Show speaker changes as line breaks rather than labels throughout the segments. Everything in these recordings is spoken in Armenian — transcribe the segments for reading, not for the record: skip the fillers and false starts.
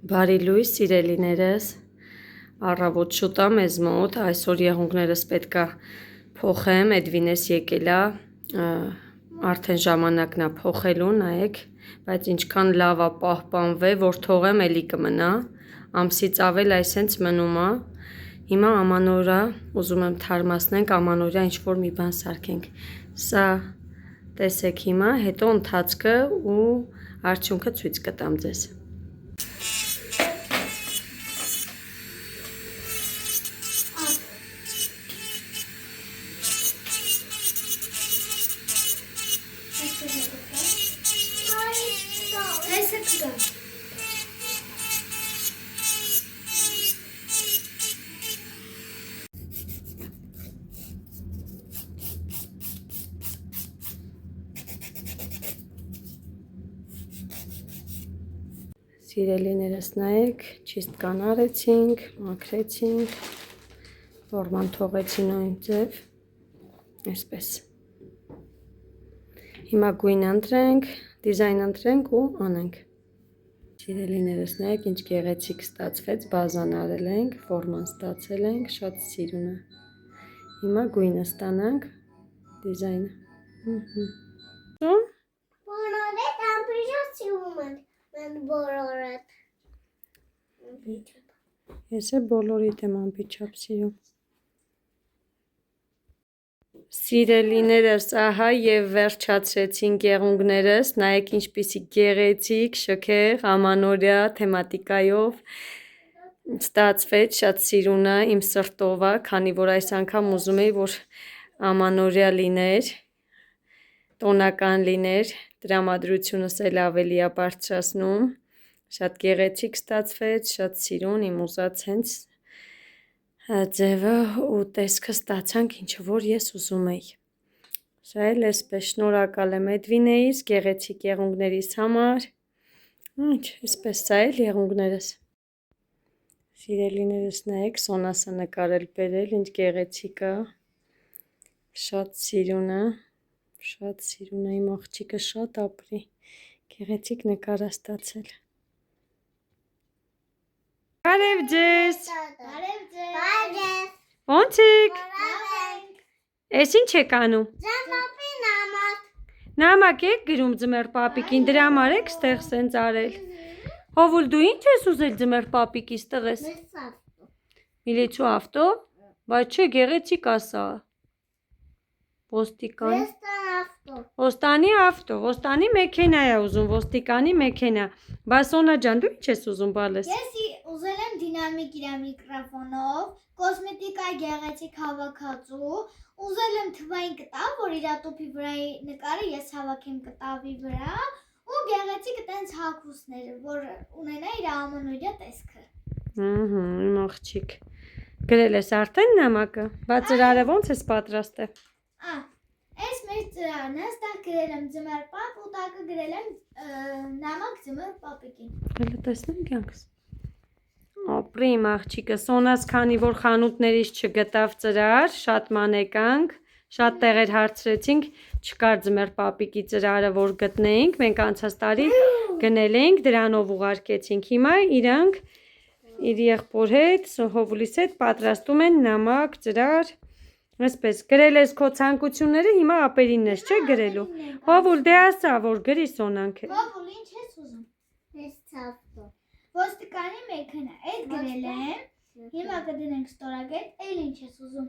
Բարի լույս, սիրելիներս, առավոտ շուտ է մեզ մոտ, այսօր եղունգներս պետք է փոխեմ, Էդվինես եկել է, արդեն ժամանակն է փոխելու, նայեք, բայց ինչքան լավ է պահպանվել, որ թողեմ էլի կմնա, ամսից ավել այսենց մնում է, հիմա ամանորյա ուզում եմ թարմացնենք, ամանորյա ինչ-որ մի բան սարքենք, սա տեսեք հիմա, հետո ընթացքը ու արդյունքը ցույց կտամ ձեզ։ Սիրելիներս նայեք, չիստկան արեցինք, մաքրեցինք, ֆորման թողեցի նույն ձև, այսպես։ Հիմա գույն ընտրենք, դիզայն ընտրենք ու անենք։ Սիրելիներս նայեք, ինչ գեղեցիկ ստացվեց, բազան արել ենք, ֆորման ստացել ենք, շատ սիրուն է։ Հիմա գույնը ստանանք, դիզայնը։
Բոլորդ ամբիջած սիրում են, mən բոլորդ։
Ես է բոլորիդ եմ ամբիջապ սիրում։ Սիրելիներս, ահա եւ վերջացրեցինք եղունգներս, նայեք ինչպիսի գեղեցիկ, շքեղ, ամանորյա թեմատիկայով ստացվեց, շատ սիրուն է, իմ սրտով է, քանի որ այս անգամ ուզում էի, որ ամանորյա լիներ, տոնական լիներ, տրամադրությունս էլ ավելի է բարձրացնում, շատ գեղեցիկ ստացվեց, շատ սիրուն, իմ ուզած հենց ձևը ու տեսքը ստացանք, ինչը որ ես ուզում էի։ Սա էլ էսպես շնորհակալ եմ Էդվինեիս, գեղեցիկ եղունգներիս համար։ Ինչ, էսպես սա էլ եղունգներս։ Սիրելիներս նայեք, Սոնասը նկարել բերել, ինչ գեղեցիկ է։ Շատ սիրուն է, իմ աղջիկը շատ ապրի, գեղեցիկ նկար է ստացել։ Բարև ձեզ։ Ոնց եք։ Էս ինչ եք անում։ Նամակ եք գրում ձմեռ պապիկին, դրա համար եք ստեղ սենց արել։ Հովուլ դու ինչ ես ուզել ձմեռ պապիկիս տղես։ Միլիցու ավտո, բայց չէ գեղեցիկ ասա։ Ոստիկան։ Ոստանի ավտո, ոստանի մեքենա է ուզում, ոստիկանի մեքենա։ Բա Սոնա ջան, դու ինչ ես ուզում բալես։
Ես ուզել եմ դինամիկ իր միկրոֆոնով, կոսմետիկա գեղեցիկ հավաքածու, ուզել եմ թվային կտավ, որ իր տոփի վրայի նկարը ես հավաքեմ կտավի վրա, ու գեղեցիկ տենց հագուստներ, որ ունենա իր ամանորյա տեսքը։
Իմ աղջիկ։ Գրել ես արդեն նամակը, բա ծրարը ոնց ես պատրաստել։
Այս մեր ծրարն է, ստեղ գրել եմ ձմեռ պապ ու տակը գրել եմ նամակ ձմեռ պապիկին։
Հələ տեսնեմ կյանքս։ Ապրի իմ աղջիկը, Սոնաս քանի որ խանութներից չգտավ ծրար, շատ մանեկանք, շատ տեղեր հարցրեցինք, չկար ձմեռ պապիկի ծրարը, որ գտնեինք, մենք անցած տարի գնել էինք, դրանով ուղարկեցինք։ Հիմա իրանք իր եղբոր հետ, Հովուլիս հետ պատրաստում են նամակ, ծրար, այսպես գրել ես քո ցանկությունները, հիմա ապերինն ես չէ գրելու։ Հովուլ դե ասա, որ գրի Սոնանք։
Հովուլ ինչ ես ուզում։ Ես ցավտո։ Ոստիկանի մեքենա, այդ գրել եմ, հիմա կդնենք ստորագետ, էլ ինչ ես ուզում։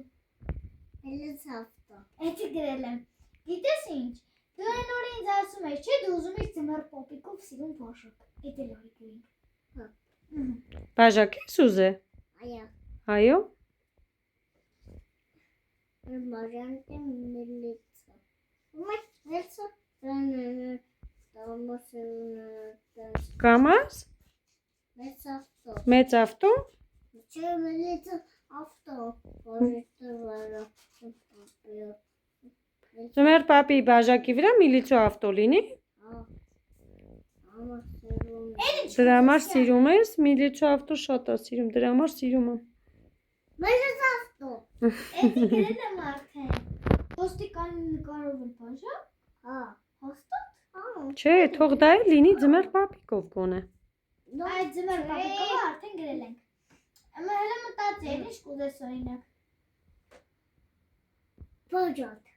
Էլ ցավտո։ Էդի գրել եմ։ Գիտես ինչ։ Դու այն օրը ինձ ասում ես, չէ՞, դու ուզում ես ձմեռ պոպիկով սիրուն բաժակ։ Էդ էլ օրի գրենք։
Բաժակ ես ուզե։ Այո։
Բաժանքը միլիցա։
Կամաս։ Մեծ ավտո։
Չէ, մեծ ավտո։
Ձմեռ պապի բաժակի վրա միլիցու ավտո լինի։ Դրա համար սիրում ես, միլիցու ավտո շատ է սիրում, դրա համար սիրում եմ։
Մեծ ավտո։ Էդի գրել եմ արդեն։ Ոստիկանի նկարով եմ բաժակ։ Հաստատ։
Չէ, թող դա էլ լինի ձմեռ պապիկով գոնե։
Այդ ձմեռ պապիկովը արդեն գրել ենք։ Amma հələ մտածել ինչ կուզես օրինակ։ Բաժակ։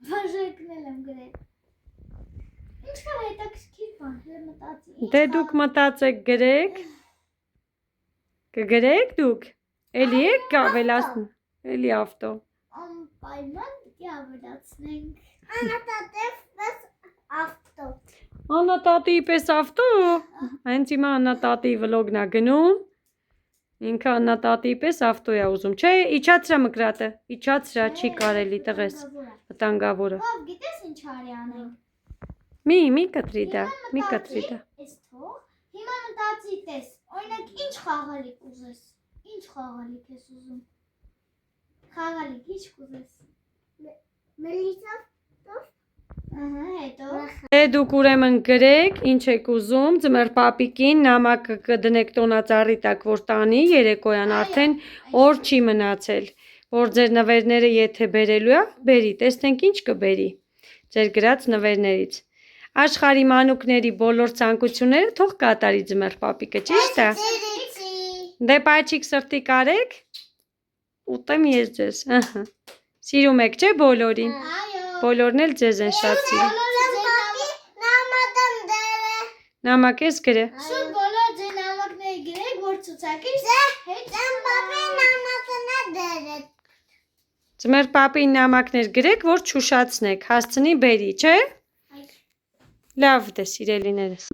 Բաժակն եմ գրել։ Ինչ կար հետաքրքիր բան, հələ մտածի։
Դե դուք մտածեք գրեք։ Կգրեք դուք։ Էլի եք ավելացն։ Էլի ավտո։
Անպայման պիտի ավելացնենք։ Անատատիվ պես ավտո։
Անատատիի պես ավտո։ Հենց հիմա անատատի վլոգն է գնում։ Ինքը անատատի պես ավտո է ուզում, չէ, իջացրա մկրատը, իջացրա, չի կարելի տղես, վտանգավոր է։
Լավ, գիտես ինչ արի անենք։
Մի կտրի դա, մի կտրի դա։
Էս թող, հիմա մտածի տես, օրինակ ինչ խաղալիք ուզես, ինչ խաղալիք ես ուզում։ Խաղալիք, ինչ կուզես։ Մելիսով տով։ Ահա, հետո։
Դե դուք ուրեմն գրեք, ինչ եք ուզում, ձմեռ պապիկին նամակը կդնեք տոնածառի տակ, որ տանի երեկոյան արդեն օր չի մնացել, որ ձեր նվերները եթե բերելու է, բերի, տեսնենք ինչ կբերի, ձեր գրած նվերներից։ Աշխարհի մանուկների բոլոր ցանկությունները թող կատարի ձմեռ պապիկը, ճիշտ է։ Դե պաչիկ սրտի կարեք, ուտեմ ես ձեզ, ահա։ Սիրում եք, չէ՞ բոլորին։ Բոլորն էլ ձեզ են շատ սիրում։ Նամակ ես գրե։
Շուտ բոլոր ձեր նամակները գրեք, որ ցուցակի հետ
Ձմեռ պապին նամակներ գրեք, որ չուշացնեք, հասցնի բերի, չէ՞։ Լավ դե սիրելիներս։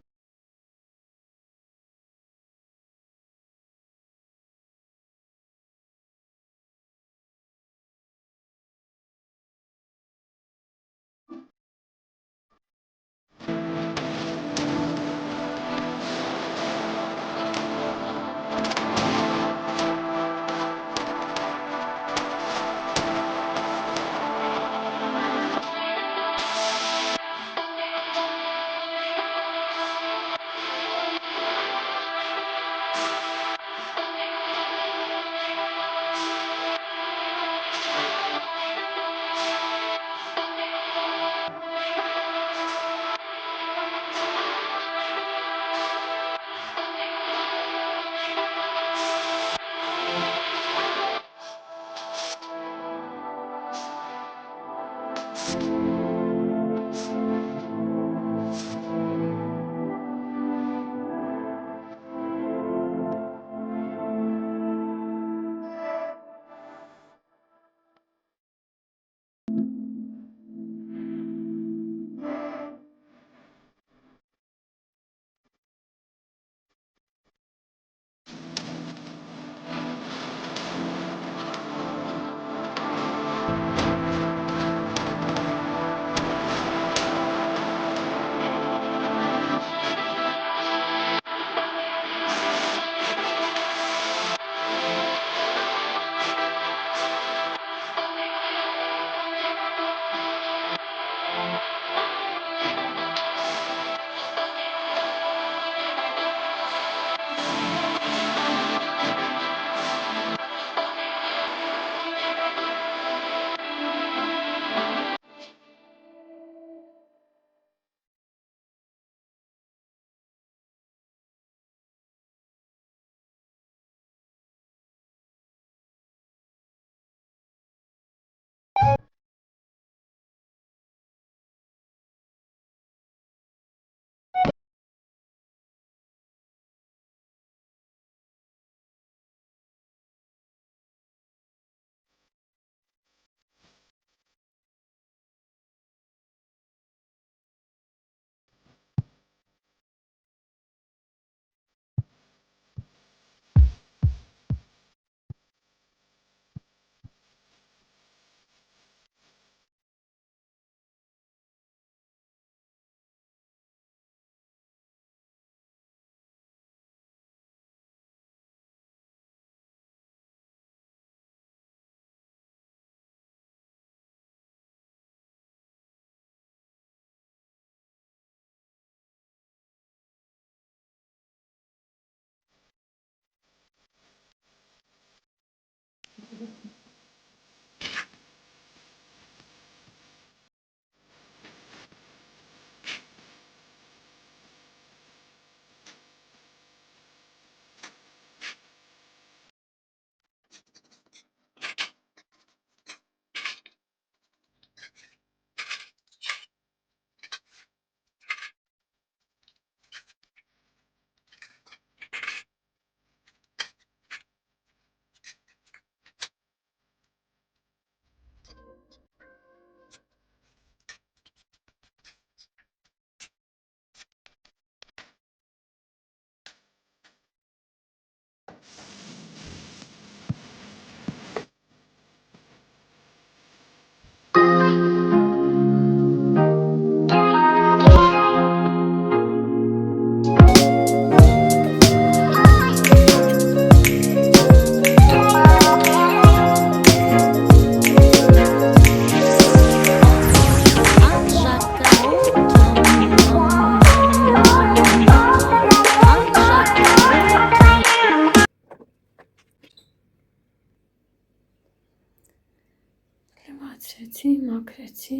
Ստացեցի, մաքրեցի,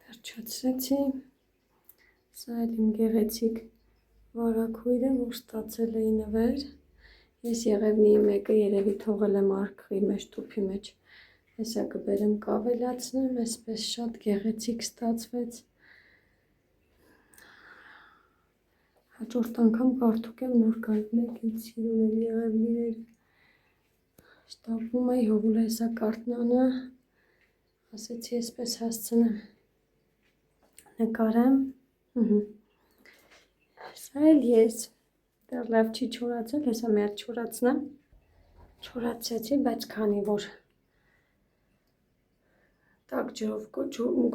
վերջացրեցի։ Սա էլ իմ գեղեցիկ վարագույրը, որ ստացել էի նվեր։ Ես եղևնիի մեկը երևի թողել եմ արկղի մեջ, տուփի մեջ։ Հեսա կբերեմ կավելացնեմ, այսպես շատ գեղեցիկ ստացվեց։ Հաջորդ անգամ կարդուկեմ նոր կարդնեք իմ սիրունելի եղևնիները։ Շտապում էի հովուլ հեսա կարդնանը, ասեցի այսպես հասցնեմ, նկարեմ, սա էլ ես, դեռ լավ չի չորացել, հեսա մի հատ չորացնեմ, չորացեցի, բայց քանի որ տաք ջրով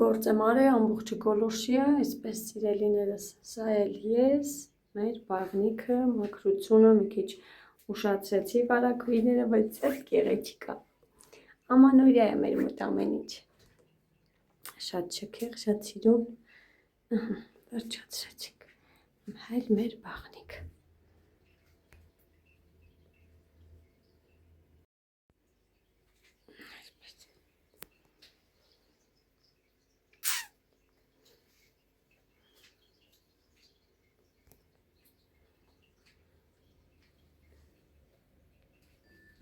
գործ եմ արել, ամբողջը գոլորշի է, այսպես սիրելիներս, սա էլ ես, մեր բաղնիքը, մաքրությունը մի քիչ ուշացրեցի վարագույրները, բայց էլ գեղեցիկ է, ամանորյա է մեր մոտ ամեն ինչ, շատ շքեղ, շատ սիրուն, վերջացրեցինք, հայլ մեր բաղնիք։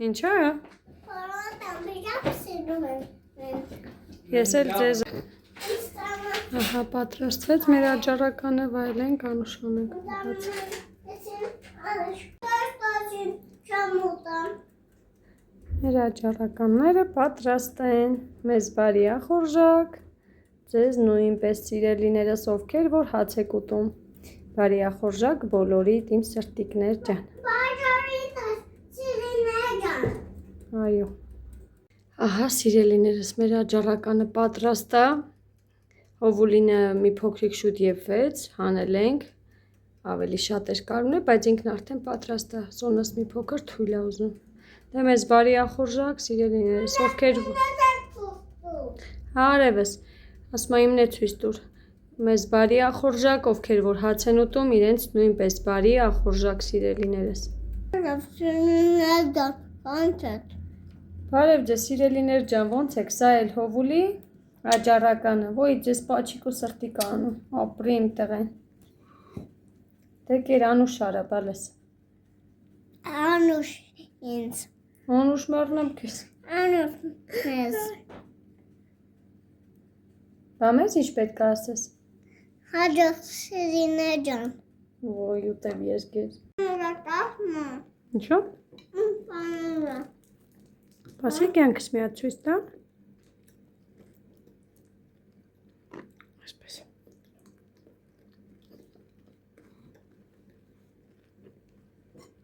Ինչա՞։ Ես էլ ձեզ ահա պատրաստվեց մեր աճառականը, վայելենք, անուշանենք։ Մեր աճառականները պատրաստ են, մեզ բարի ախորժակ, ձեզ նույնպես սիրելիներս ովքեր, որ հաց եք ուտում, բարի ախորժակ բոլորիդ իմ սրտիկներ ջան։ Այո։ Ահա սիրելիներս մեր աճառականը պատրաստ է, հովուլինը մի փոքրիկ շուտ եփվեց, հանել ենք, ավելի շատ էր կարմիր, բայց ինքն արդեն պատրաստ է, Սոնաս մի փոքր թույլ է ուզում։ Դե մեզ բարի ախորժակ սիրելիներս, ովքեր Արևս, ասում եմ ինձ ցույց տուր։ Մեզ բարի ախորժակ, ովքեր որ հաց են ուտում, իրենց նույնպես բարի ախորժակ սիրելիներս։ Բարև ձեզ սիրելիներ ջան, ոնց եք, սա էլ հովուլի աճառականը, ոյ ձեզ պաչիկ ու սրտի կանում, ապրի իմ տղեն։ Դե կեր Անուշ արա բալես։
Անուշ ինձ։
Անուշ մեռնեմ քեզ։
Անուշ մեզ։
Բա մեզ ինչ պետք է ասես։
Հաջող սիրիներ ջան։
Ոյ ուտեմ ես քեզ։
Մուրատախմա։
Ինչո՞։
Պանուրա։
Պասի կյանքս մի հատ ցույց տա։ Այսպես։